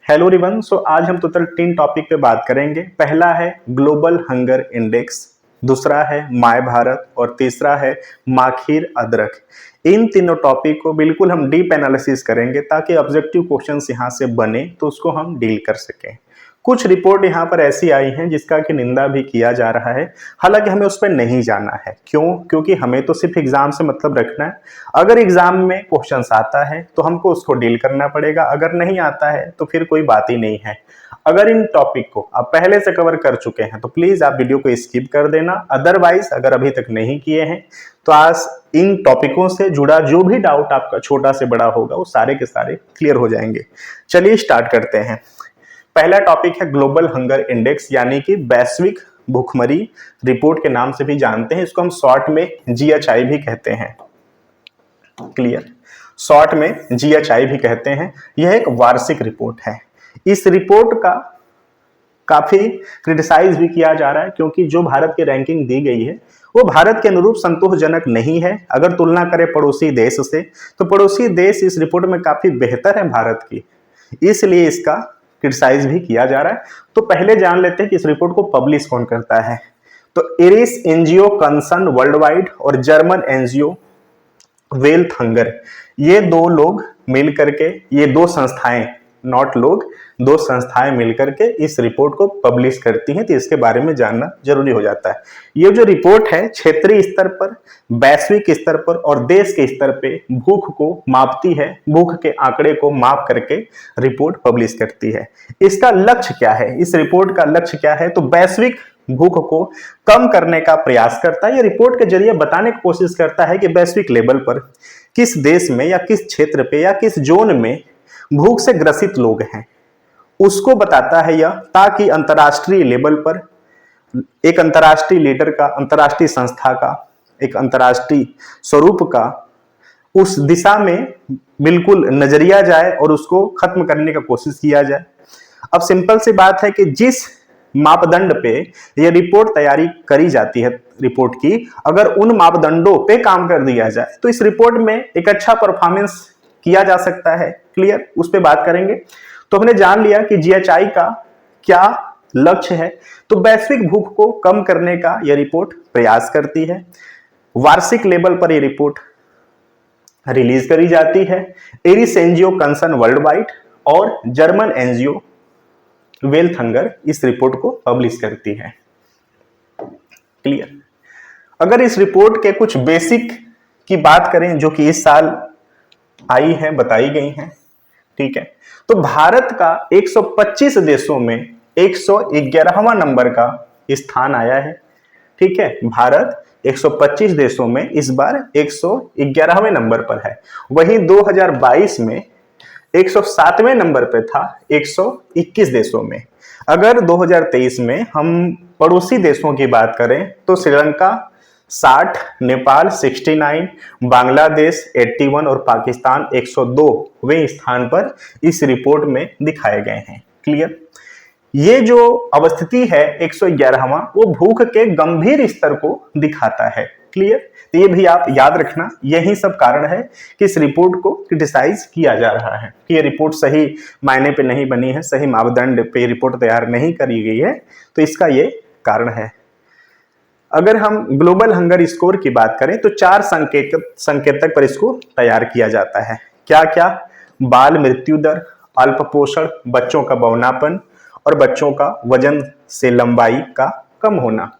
Hello everyone. आज हम total 3 topic पे बात करेंगे। पहला है ग्लोबल हंगर इंडेक्स, दूसरा है माय भारत और तीसरा है माखीर अदरक। इन तीनों टॉपिक को बिल्कुल हम डीप एनालिसिस करेंगे ताकि ऑब्जेक्टिव क्वेश्चंस यहाँ से बने तो उसको हम डील कर सकें। कुछ रिपोर्ट यहाँ पर ऐसी आई हैं जिसका कि निंदा भी किया जा रहा है, हालांकि हमें उस पर नहीं जाना है। क्यों? क्योंकि हमें तो सिर्फ एग्जाम से मतलब रखना है। अगर एग्जाम में क्वेश्चंस आता है तो हमको उसको डील करना पड़ेगा, अगर नहीं आता है तो फिर कोई बात ही नहीं है। अगर इन टॉपिक को आप पहले से कवर कर चुके हैं तो प्लीज आप वीडियो को स्किप कर देना। अदरवाइज अगर अभी तक नहीं किए हैं तो आज इन टॉपिकों से जुड़ा जो भी डाउट आपका छोटा से बड़ा होगा वो सारे के सारे क्लियर हो जाएंगे। चलिए स्टार्ट करते हैं। पहला टॉपिक है ग्लोबल हंगर इंडेक्स, यानी कि वैश्विक भूखमरी रिपोर्ट के नाम से भी जानते हैं। इसको हम शॉर्ट में जीएचआई भी कहते हैं। क्लियर? शॉर्ट में जीएचआई भी कहते हैं। यह एक वार्षिक रिपोर्ट है। इस रिपोर्ट का काफी क्रिटिसाइज भी किया जा रहा है क्योंकि जो भारत की रैंकिंग दी गई है वो भारत के अनुरूप संतोषजनक नहीं है। अगर तुलना करें पड़ोसी देश से तो पड़ोसी देश इस रिपोर्ट में काफी बेहतर है भारत की, इसलिए इसका क्रिटिसाइज भी किया जा रहा है। तो पहले जान लेते हैं कि इस रिपोर्ट को पब्लिश कौन करता है। तो iris NGO Concern Worldwide और जर्मन एनजीओ वेल्थ हंगर, ये दो लोग मिलकर के, ये दो संस्थाएं, नॉट लोग, दो संस्थाएं मिलकर के इस रिपोर्ट को पब्लिश करती हैं। तो इसके बारे में जानना जरूरी हो जाता है। ये जो रिपोर्ट है क्षेत्रीय स्तर पर, वैश्विक स्तर पर और देश के स्तर पे भूख को मापती है। भूख के आंकड़े को माप करके रिपोर्ट पब्लिश करती है। इसका लक्ष्य क्या है? इस रिपोर्ट का लक्ष्य क्या है? तो वैश्विक भूख को कम करने का प्रयास करता है। ये रिपोर्ट के जरिए बताने की कोशिश करता है कि वैश्विक लेवल पर किस देश में या किस क्षेत्र पे या किस जोन में भूख से ग्रसित लोग हैं, उसको बताता है यह, ताकि अंतर्राष्ट्रीय लेवल पर एक अंतर्राष्ट्रीय लीडर का, अंतर्राष्ट्रीय संस्था का, एक अंतर्राष्ट्रीय स्वरूप का उस दिशा में बिल्कुल नजरिया जाए और उसको खत्म करने का कोशिश किया जाए। अब सिंपल सी बात है कि जिस मापदंड पे यह रिपोर्ट तैयारी करी जाती है, रिपोर्ट की, अगर उन मापदंडों पे काम कर दिया जाए तो इस रिपोर्ट में एक अच्छा परफॉर्मेंस किया जा सकता है। क्लियर? उस पे बात करेंगे। तो हमने जान लिया कि जीएचआई का क्या लक्ष्य है। तो वैश्विक भूख को कम करने का यह रिपोर्ट प्रयास करती है। वार्षिक लेवल पर यह रिपोर्ट रिलीज करी जाती है। Irish NGO Concern Worldwide और जर्मन एनजीओ वेल्थ हंगर इस रिपोर्ट को पब्लिश करती है। क्लियर? अगर इस रिपोर्ट के कुछ बेसिक की बात करें जो कि इस साल आई है, बताई गई हैं, ठीक है, तो भारत का 125 देशों में 111वां नंबर का स्थान आया है। ठीक है, भारत 125 देशों में इस बार 111वें नंबर पर है। वहीं 2022 में 107वें नंबर पे था 121 देशों में। अगर 2023 में हम पड़ोसी देशों की बात करें तो श्रीलंका 60, नेपाल 69, बांग्लादेश 81 और पाकिस्तान 102वें स्थान पर इस रिपोर्ट में दिखाए गए हैं। क्लियर? ये जो अवस्थिति है 111वां, वो भूख के गंभीर स्तर को दिखाता है। क्लियर? तो ये भी आप याद रखना, यही सब कारण है कि इस रिपोर्ट को क्रिटिसाइज किया जा रहा है कि ये रिपोर्ट सही मायने पे नहीं बनी है, सही मापदंड पे रिपोर्ट तैयार नहीं करी गई है। तो इसका ये कारण है। अगर हम ग्लोबल हंगर स्कोर की बात करें तो 4 संकेतक पर इसको तैयार किया जाता है। क्या क्या? बाल मृत्यु दर, अल्प पोषण, बच्चों का बौनापन और बच्चों का वजन से लंबाई का कम होना।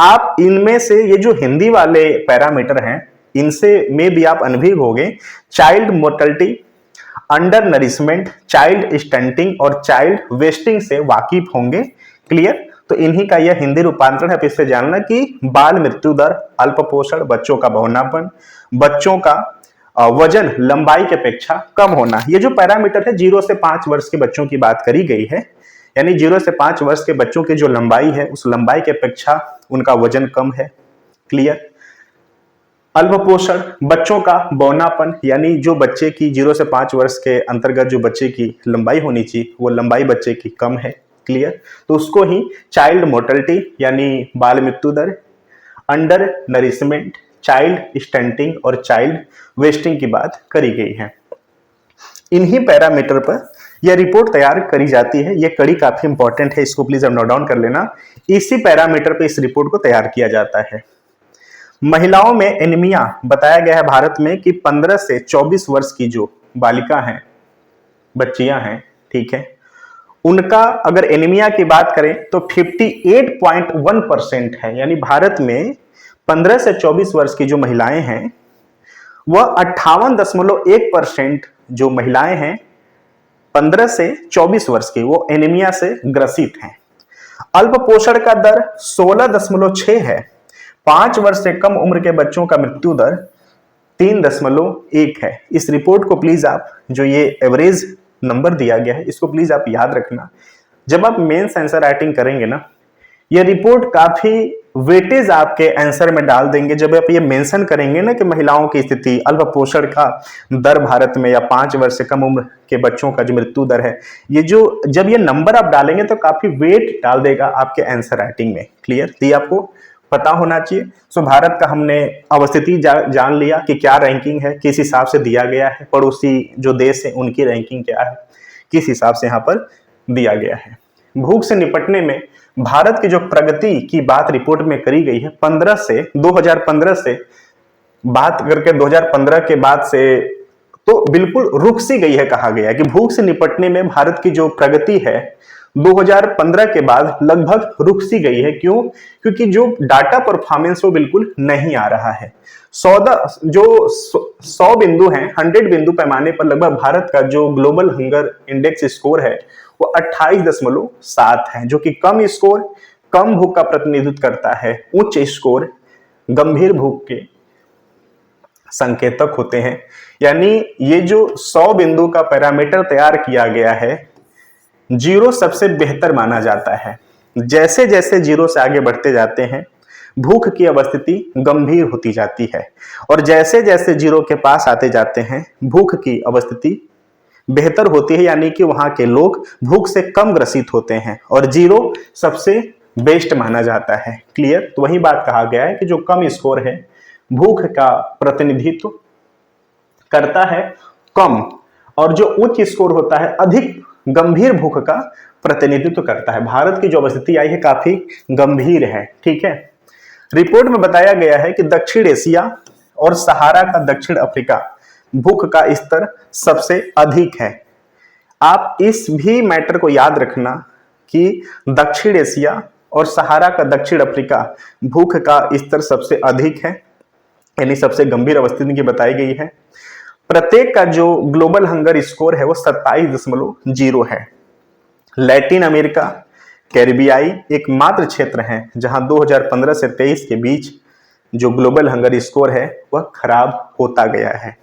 आप इनमें से ये जो हिंदी वाले पैरामीटर हैं इनसे में भी आप अनुभवी होंगे। Child mortality, under nourishment, child stunting और चाइल्ड वेस्टिंग से वाकिफ होंगे। क्लियर? तो इन्हीं का यह हिंदी रूपांतरण है। इससे जानना कि बाल मृत्यु दर, अल्प पोषण, बच्चों का बौनापन, बच्चों का वजन लंबाई की अपेक्षा कम होना। ये जो पैरामीटर है 0 से 5 वर्ष के बच्चों की बात करी गई है, यानी 0 से 5 वर्ष के बच्चों की जो लंबाई है उस लंबाई की अपेक्षा उनका वजन कम है। क्लियर? अल्प पोषण, बच्चों का बौनापन, यानी जो बच्चे की 0 से 5 वर्ष के अंतर्गत जो बच्चे की लंबाई होनी चाहिए वो लंबाई बच्चे की कम है। क्लियर? तो उसको ही चाइल्ड मोर्टलिटी यानी बाल मृत्यु दर, अंडर नरिशमेंट, चाइल्ड स्टंटिंग और चाइल्ड वेस्टिंग की बात करी गई है। इन्हीं पैरामीटर पर यह रिपोर्ट तैयार करी जाती है। यह कड़ी काफी इंपॉर्टेंट है, इसको प्लीज आप नोट डाउन कर लेना। इसी पैरामीटर पे इस रिपोर्ट को तैयार किया जाता है। महिलाओं में एनीमिया बताया गया है भारत में कि 15 से 24 वर्ष की जो बालिका हैं, बच्चियां हैं, ठीक है, उनका अगर एनीमिया की बात करें तो 58.1% है। यानी भारत में 15 से 24 वर्ष की जो महिलाएं हैं वह 58.1% जो महिलाएं हैं 15 से 24 वर्ष की वो एनीमिया से ग्रसित हैं। अल्प पोषण का दर 16.6 है। 5 वर्ष से कम उम्र के बच्चों का मृत्यु दर 3.1 है। इस रिपोर्ट को प्लीज आप, जो ये एवरेज नंबर दिया गया है, इसको प्लीज आप याद रखना। जब आप मेंस आंसर राइटिंग करेंगे ना, ये रिपोर्ट काफी वेटेज आपके आंसर में डाल देंगे जब आप ये मेंशन करेंगे ना कि महिलाओं की स्थिति, अल्प पोषण का दर भारत में, या 5 वर्ष से कम उम्र के बच्चों का जो मृत्यु दर है, ये जो जब ये नंबर आप डालेंगे तो काफी वेट डाल देगा आपके आंसर राइटिंग में। क्लियर? तो ये आपको पता होना चाहिए। सो भारत का हमने अवस्थिति जान लिया कि क्या रैंकिंग है, किस हिसाब से दिया गया है, पड़ोसी जो देश है उनकी रैंकिंग क्या है, किस हिसाब से यहाँ पर दिया गया है। भूख से निपटने में भारत की जो प्रगति की बात रिपोर्ट में करी गई है, 2015 से बात करके 2015 के बाद से तो बिल्कुल रुक सी गई है। कहा गया है कि भूख से निपटने में भारत की जो प्रगति है 2015 के बाद लगभग रुक सी गई है। क्यों? क्योंकि जो डाटा परफॉर्मेंस वो बिल्कुल नहीं आ रहा है। 100 बिंदु हैं, 100 बिंदु पैमाने पर लगभग भारत का जो ग्लोबल हंगर इंडेक्स स्कोर है वो 28.7 है, जो कि कम स्कोर कम भूख का प्रतिनिधित्व करता है। उच्च स्कोर गंभीर भूख के संकेतक होते हैं। यानी ये जो 100 बिंदु का पैरामीटर तैयार किया गया है, 0 सबसे बेहतर माना जाता है। जैसे जैसे 0 से आगे बढ़ते जाते हैं भूख की अवस्थिति गंभीर होती जाती है, और जैसे जैसे 0 के पास आते जाते हैं भूख की अवस्थिति बेहतर होती है, यानी कि वहां के लोग भूख से कम ग्रसित होते हैं, और 0 सबसे बेस्ट माना जाता है। क्लियर? तो वही बात कहा गया है कि जो कम स्कोर है भूख का प्रतिनिधित्व करता है कम, और जो उच्च स्कोर होता है अधिक गंभीर भूख का प्रतिनिधित्व करता है। भारत की जो अवस्थिति आई है काफी गंभीर है। ठीक है, रिपोर्ट में बताया गया है कि दक्षिण एशिया और सहारा का दक्षिण अफ्रीका भूख का स्तर सबसे अधिक है। आप इस भी मैटर को याद रखना कि दक्षिण एशिया और सहारा का दक्षिण अफ्रीका भूख का स्तर सबसे अधिक है, यानी सबसे गंभीर अवस्थिति की बताई गई है। प्रत्येक का जो ग्लोबल हंगर स्कोर है वो 27.0 है। लैटिन अमेरिका, कैरिबियाई एकमात्र क्षेत्र है जहां 2015 से 23 के बीच जो ग्लोबल हंगर स्कोर है वह खराब होता गया है।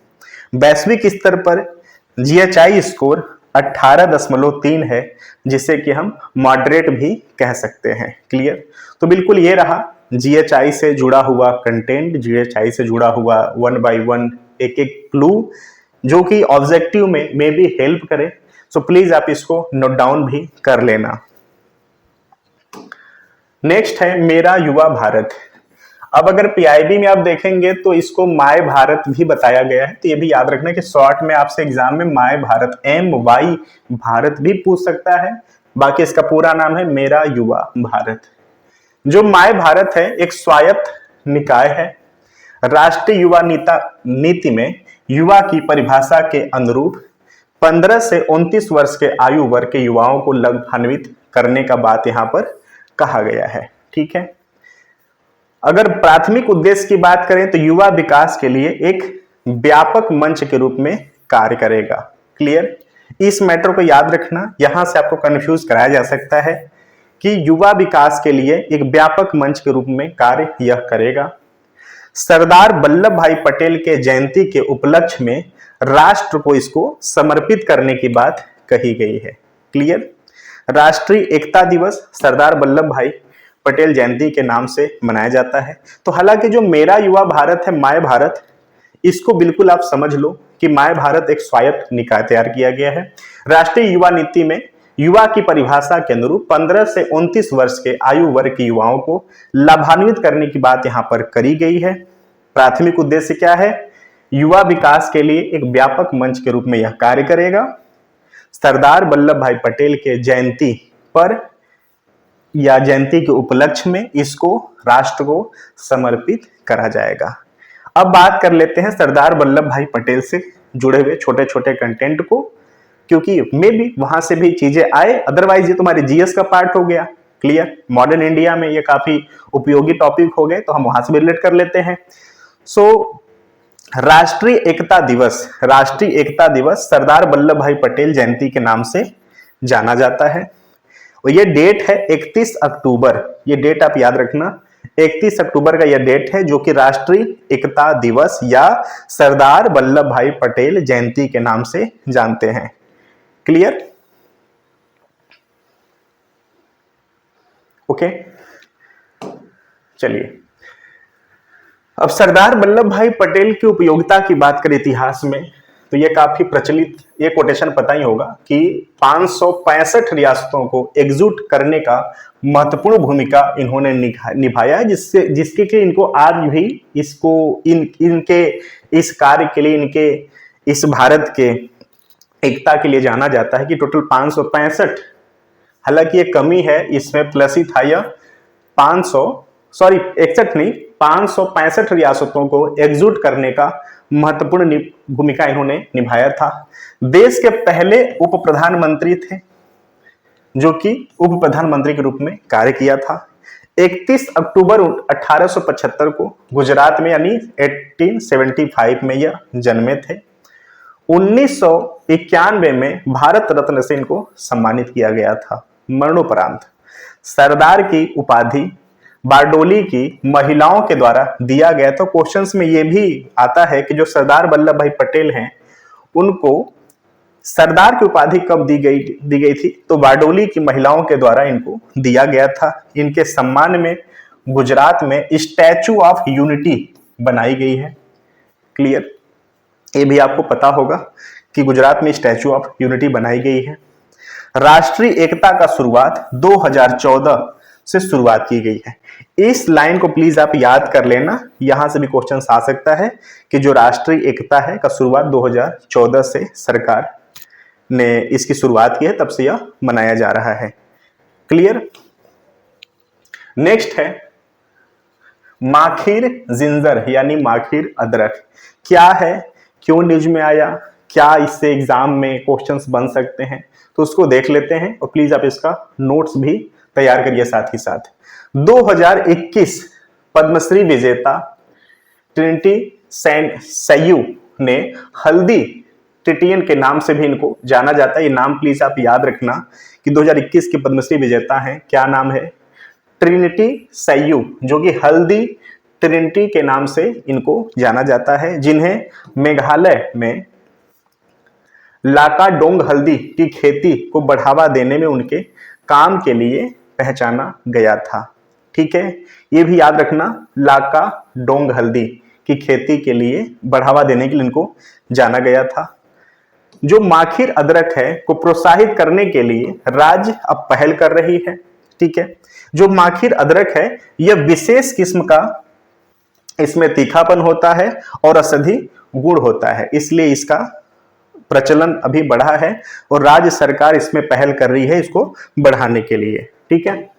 वैश्विक स्तर पर जीएचआई स्कोर 18.3 है, जिसे कि हम मॉडरेट भी कह सकते हैं। क्लियर? तो बिल्कुल ये रहा जीएचआई से जुड़ा हुआ कंटेंट, जीएचआई से जुड़ा हुआ 1 by 1 एक एक क्लू जो कि ऑब्जेक्टिव में भी हेल्प करे। सो प्लीज आप इसको नोट डाउन भी कर लेना। नेक्स्ट है मेरा युवा भारत। अब अगर पीआईबी में आप देखेंगे तो इसको माय भारत भी बताया गया है, तो ये भी याद रखना कि शॉर्ट में आपसे एग्जाम में माय भारत, MY भारत भी पूछ सकता है। बाकी इसका पूरा नाम है मेरा युवा भारत। जो माय भारत है एक स्वायत्त निकाय है। राष्ट्रीय युवा नीति में युवा की परिभाषा के अनुरूप 15 से 29 वर्ष के आयु वर्ग के युवाओं को लाभान्वित करने का बात यहाँ पर कहा गया है। ठीक है, अगर प्राथमिक उद्देश्य की बात करें तो युवा विकास के लिए एक व्यापक मंच के रूप में कार्य करेगा। क्लियर? इस मैटर को याद रखना, यहां से आपको कंफ्यूज कराया जा सकता है कि युवा विकास के लिए एक व्यापक मंच के रूप में कार्य यह करेगा। सरदार वल्लभ भाई पटेल के जयंती के उपलक्ष्य में राष्ट्र को इसको समर्पित करने की बात कही गई है। क्लियर? राष्ट्रीय एकता दिवस सरदार वल्लभ भाई पटेल जयंती के नाम से मनाया जाता है। तो हालांकि जो मेरा युवा भारत है, माय भारत, इसको बिल्कुल आप समझ लो कि माय भारत एक स्वायत्त निकाय तैयार किया गया है। राष्ट्रीय युवा नीति में युवा की परिभाषा के अनुरूप 15 से 29 वर्ष के आयु वर्ग के युवाओं को लाभान्वित करने की बात यहाँ पर करी गई है। प्राथमिक उद्देश्य क्या है? युवा विकास के लिए एक व्यापक मंच के रूप में यह कार्य करेगा। सरदार वल्लभ भाई पटेल के जयंती पर या जयंती के उपलक्ष्य में इसको राष्ट्र को समर्पित करा जाएगा। अब बात कर लेते हैं सरदार वल्लभ भाई पटेल से जुड़े हुए छोटे छोटे कंटेंट को, क्योंकि मे भी वहां से भी चीजें आए, अदरवाइज ये तुम्हारे जीएस का पार्ट हो गया। क्लियर, मॉडर्न इंडिया में ये काफी उपयोगी टॉपिक हो गए, तो हम वहां से भी रिलेट कर लेते हैं। राष्ट्रीय एकता दिवस सरदार वल्लभ भाई पटेल जयंती के नाम से जाना जाता है। और ये डेट है 31 अक्टूबर, ये डेट आप याद रखना, 31 अक्टूबर का यह डेट है जो कि राष्ट्रीय एकता दिवस या सरदार वल्लभ भाई पटेल जयंती के नाम से जानते हैं। Clear, okay. चलिए, अब सरदार वल्लभ भाई पटेल की उपयोगिता की बात करें इतिहास में, तो ये काफी प्रचलित, ये कोटेशन पता ही होगा कि 565 रियासतों को एकजुट करने का महत्वपूर्ण भूमिका इन्होंने निभाया, जिसके लिए इनको आज भी इनके इस कार्य के लिए, इनके इस भारत के एकता के लिए जाना जाता है कि टोटल 565, हालांकि ये कमी है, इसमें प्लस ही था, यह 61 नहीं 565 रियासतों को एकजुट करने का महत्वपूर्ण भूमिका इन्होंने निभाया था। देश के पहले उप प्रधानमंत्री थे जो कि उप प्रधानमंत्री के रूप में कार्य किया था। 31 अक्टूबर 1875 को गुजरात में यानी 1875 में यह जन्मे थे। 1991 में भारत रत्न से इनको सम्मानित किया गया था। मरणोपरांत सरदार की उपाधि बारडोली की महिलाओं के द्वारा दिया गया। तो क्वेश्चंस में ये भी आता है कि जो सरदार वल्लभ भाई पटेल हैं उनको सरदार की उपाधि कब दी गई थी, तो बारडोली की महिलाओं के द्वारा इनको दिया गया था। इनके सम्मान में गुजरात में स्टैचू ऑफ यूनिटी बनाई गई है। क्लियर, ये भी आपको पता होगा कि गुजरात में स्टैचू ऑफ यूनिटी बनाई गई है। राष्ट्रीय एकता का शुरुआत 2014 से शुरुआत की गई है। इस लाइन को प्लीज आप याद कर लेना, यहां से भी क्वेश्चन आ सकता है कि जो राष्ट्रीय एकता है का शुरुआत 2014 से सरकार ने इसकी शुरुआत की है, तब से यह मनाया जा रहा है। क्लियर, नेक्स्ट है माखीर जिंजर यानी माखीर अदरक। क्या है, क्यों न्यूज में आया, क्या इससे एग्जाम में क्वेश्चंस बन सकते हैं, तो उसको देख लेते हैं। और प्लीज आप इसका नोट्स भी तैयार करिए साथ ही साथ। 2021 पद्मश्री विजेता ट्रिनिटी सैयू ने हल्दी टिटियन के नाम से भी इनको जाना जाता है। ये नाम प्लीज आप याद रखना कि 2021 के पद्मश्री विजेता हैं, क्या नाम है, ट्रिनिटी सैयू, जो कि हल्दी ट्रिनिटी के नाम से इनको जाना जाता है, जिन्हें मेघालय में लाकाडोंग हल्दी की खेती को बढ़ावा देने में उनके काम के लिए पहचाना गया था। ठीक है, ये भी याद रखना, लाकाडोंग हल्दी की खेती के लिए बढ़ावा देने के लिए इनको जाना गया था। जो माखीर अदरक है को प्रोत्साहित करने के लिए राज्य अब पहल कर रही है। ठीक है, जो माखीर अदरक है यह विशेष किस्म का, इसमें तीखापन होता है और औषधि गुण होता है, इसलिए इसका प्रचलन अभी बढ़ा है और राज्य सरकार इसमें पहल कर रही है इसको बढ़ाने के लिए। ठीक है,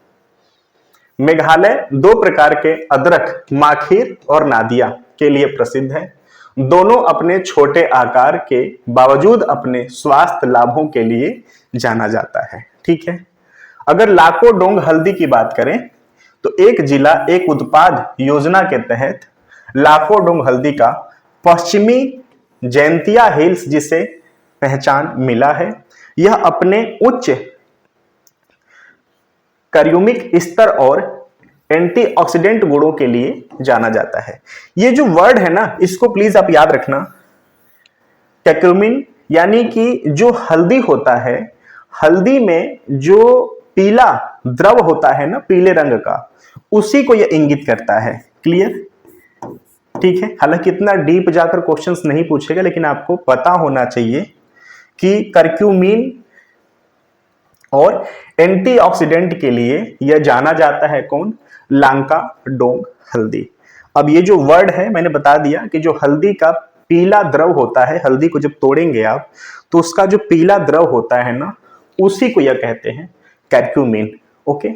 मेघालय 2 प्रकार के अदरक माखीर और नादिया के लिए प्रसिद्ध है। दोनों अपने छोटे आकार के बावजूद अपने स्वास्थ्य लाभों के लिए जाना जाता है। ठीक है, अगर लाकोडोंग हल्दी की बात करें तो एक जिला एक उत्पाद योजना के तहत लाकोडोंग हल्दी का पश्चिमी जैंतिया हिल्स जिसे पहचान मिला है। यह अपने उच्च कर्यूमिक स्तर और एंटीऑक्सीडेंट गुणों के लिए जाना जाता है। ये जो वर्ड है ना, इसको प्लीज आप याद रखना, कैक्यूमिन यानी कि जो हल्दी होता है, हल्दी में जो पीला द्रव होता है ना, पीले रंग का, उसी को यह इंगित करता है। क्लियर, ठीक है, हालांकि इतना डीप जाकर क्वेश्चंस नहीं पूछेगा, लेकिन आपको पता होना चाहिए कि करक्यूमिन और एंटीऑक्सीडेंट के लिए यह जाना जाता है कौन, लाकाडोंग हल्दी। अब ये जो वर्ड है मैंने बता दिया कि जो हल्दी का पीला द्रव होता है, हल्दी को जब तोड़ेंगे आप तो उसका जो पीला द्रव होता है ना, उसी को यह कहते हैं कैरक्यूमिन। ओके,